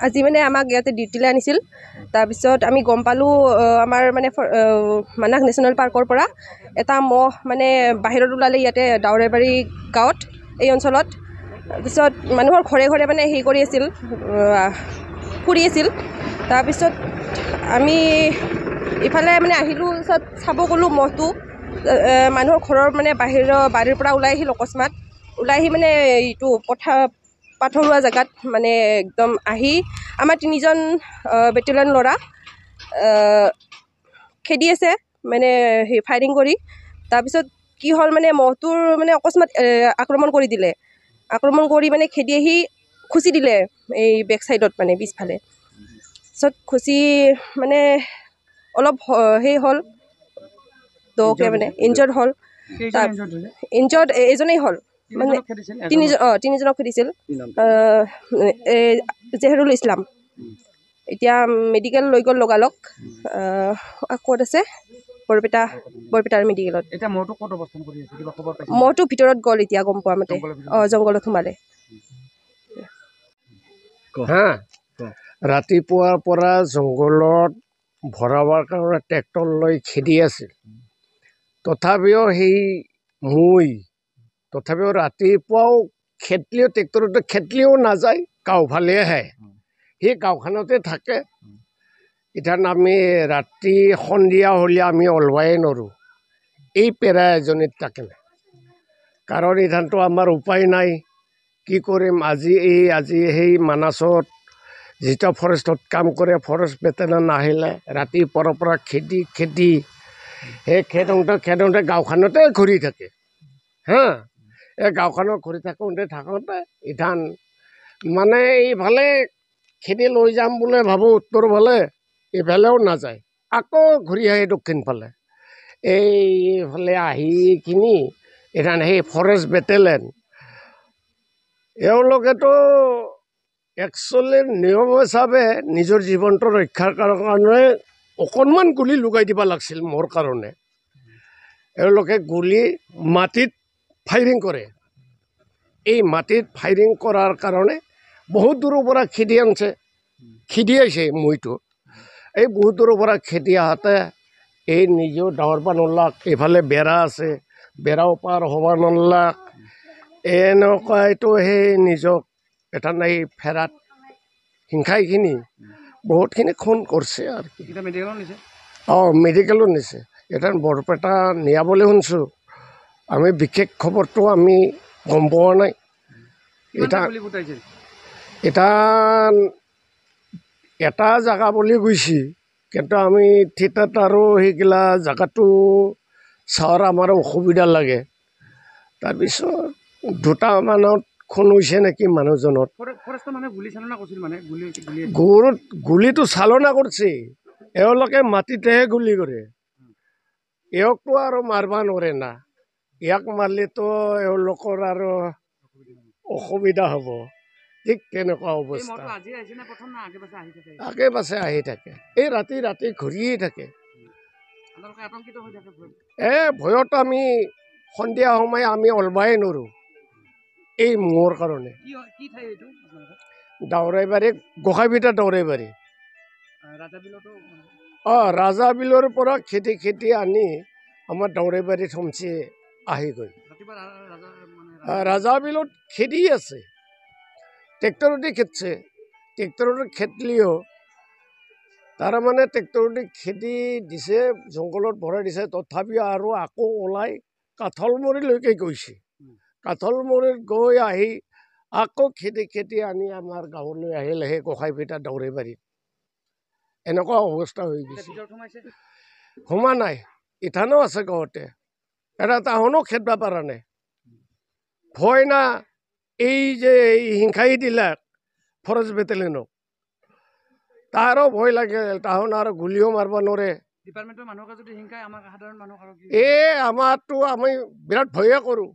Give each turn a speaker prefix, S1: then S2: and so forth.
S1: আজি মানে আমাক ইয়াতে ডিউটিলৈ আনিছিল। তাৰপিছত আমি গম পালোঁ আমাৰ মানে মানাহ নেশ্যনেল পাৰ্কৰ পৰা এটা মহ মানে বাহিৰত ওলালে ইয়াতে দাউৰেবাৰী গাঁৱত এই অঞ্চলত। তাৰপিছত মানুহৰ ঘৰে ঘৰে মানে হেৰি কৰি আছিল, ফুৰি আছিল। তাৰপিছত আমি ইফালে মানে আহিলোঁ, পিছত চাব গ'লোঁ মহটো মানুহৰ ঘৰৰ মানে বাৰীৰ পৰা ওলাই আহিল অকস্মাত। ওলাই আহি মানে এইটো পাথৰুৱা জেগাত মানে একদম আহি আমাৰ 3জন বেটেলিয়ন ল'ৰা খেদি আছে মানে সেই ফায়াৰিং কৰি। তাৰপিছত কি হ'ল মানে মহটোৰ মানে অকস্মাত আক্ৰমণ কৰি দিলে। আক্ৰমণ কৰি মানে খেদি আহি খুচি দিলে এই বেক চাইডত মানে পিছফালে। তাৰপিছত খুচি মানে অলপ সেই হ'ল, দকে মানে ইনজৰ্ড হ'ল। ইনজৰ্ড এজনেই হ'ল মানে 3জনক খেদিছিল। জেহৰুল ইছলাম এতিয়া মেডিকেল লৈ গ'ল লগালগ। ক'ত আছে? বৰপেটাৰ মেডিকেলত। মহটো ভিতৰত গ'ল এতিয়া গম পোৱা মতে। জংঘলত সোমালে।
S2: ৰাতিপুৱাৰ পৰা জংঘলত ভৰাবৰ কাৰণে ট্ৰেক্টৰ লৈ খেদি আছিল। তথাপিও ৰাতিপুৱাও ট্ৰেক্টৰতে খেদলিও নাযায়, গাঁওফালে আহে। সেই গাঁওখনতে থাকে। ইথান আমি ৰাতি সন্ধিয়া হ'লে আমি ওলবাই নোৱাৰোঁ এই পেৰা এজনীত থাকে। কাৰণ ইথানটো আমাৰ উপায় নাই, কি কৰিম। আজি সেই মানাছত যেতিয়া ফৰেষ্টত কাম কৰে, ফৰেষ্ট বেটেলিয়ন আহিলে ৰাতিপুৱাৰ পৰা খেদি সেই খেদোঁতে গাঁওখনতে ঘূৰি থাকে। এই গাঁওখনত ঘূৰি থাকোঁতে ইথান মানে এইফালে খেদি লৈ যাম বোলে ভাবোঁ উত্তৰ ফালে, এইফালেও নাযায়, আকৌ ঘূৰি আহে দক্ষিণ ফালে। এইফালে আহি কিনি ইথান সেই ফৰেষ্ট বেটেলিয়ন এওঁলোকেতো একচুৱেলি নিয়ম হিচাপে নিজৰ জীৱনটো ৰক্ষাৰ কাৰণে অকণমান গুলি লগাই দিব লাগিছিল মোৰ কাৰণে। এওঁলোকে গুলি মাটিত ফায়াৰিং কৰে। এই মাটিত ফায়াৰিং কৰাৰ কাৰণে বহুত দূৰৰ পৰা খেদি আহিছে মইটো। এই বহুত দূৰৰ পৰা খেদি আহোঁতে এই নিজেও দাৱৰবা নলাক, এইফালে বেৰা আছে, বেৰাও পাৰ হ'ব নলাক। এনেকুৱাইতো সেই নিজক এথান এই ফেৰাত হিংসাইখিনি বহুতখিনি খুন কৰিছে আৰু কি। মেডিকেলত নিছে। এথান বৰপেটা নিয়া বুলি শুনিছোঁ। আমি বিশেষ খবৰটো আমি গম পোৱা নাই। এটা জেগা বুলি কৈছে, কিন্তু আমি থিতাত আৰু সেইগিলা জেগাটো চোৱাৰ আমাৰ অসুবিধা লাগে। তাৰপিছত 2টামানত খুন হৈছে নেকি মানুহজনত। গুলিটো চালনা কৰিছে, এওঁলোকে মাটিতেহে গুলি কৰে। এওঁকতো আৰু মাৰবা নোৱাৰে না, ইয়াক মাৰলেতো এওঁলোকৰ আৰু অসুবিধা হ'ব। ঠিক তেনেকুৱা অৱস্থা। আগে পাছে আহি থাকে, এই ৰাতি ঘূৰিয়ে থাকে। ভয়ত আমি সন্ধিয়া সময় আমি ওলবাই নোৱাৰোঁ এই মহৰ কাৰণে। দাউৰাইবাৰী, গোসাঁইভিটা দাউৰাইবাৰী। ৰাজাবিলৰ পৰা খেদি আনি আমাৰ দাউৰাইবাৰীত সোমছে আহি গৈ। ৰাজাবিলত খেদি আছে, ট্ৰেক্টৰতে খেদছে। ট্ৰেক্টৰতে খেদলিও তাৰমানে ট্ৰেক্টৰতে খেদি দিছে, জংঘলত ভৰাই দিছে। তথাপিও আৰু আকৌ ওলাই কাঠলমুৰিলৈকে গৈছে। কাঠলমুৰিত গৈ আহি আকৌ খেদি আনি আমাৰ গাঁৱলৈ আহিল, সেই গোসাঁইভিটা দাউৰাইবাৰীত। এনেকুৱা অৱস্থা হৈ গৈছে। সোমা নাই, ইথানো আছে গাঁৱতে। এটা তাহোনো খেদব পৰা নাই, ভয় না। এই যে হিংসাই দিলাক ফৰেষ্ট বেটেলিয়নক, তাৰো ভয় লাগে। তাহোন আৰু গুলিও মাৰিব নোৱাৰে। আমাৰতো আমি বিৰাট ভয়ে কৰোঁ।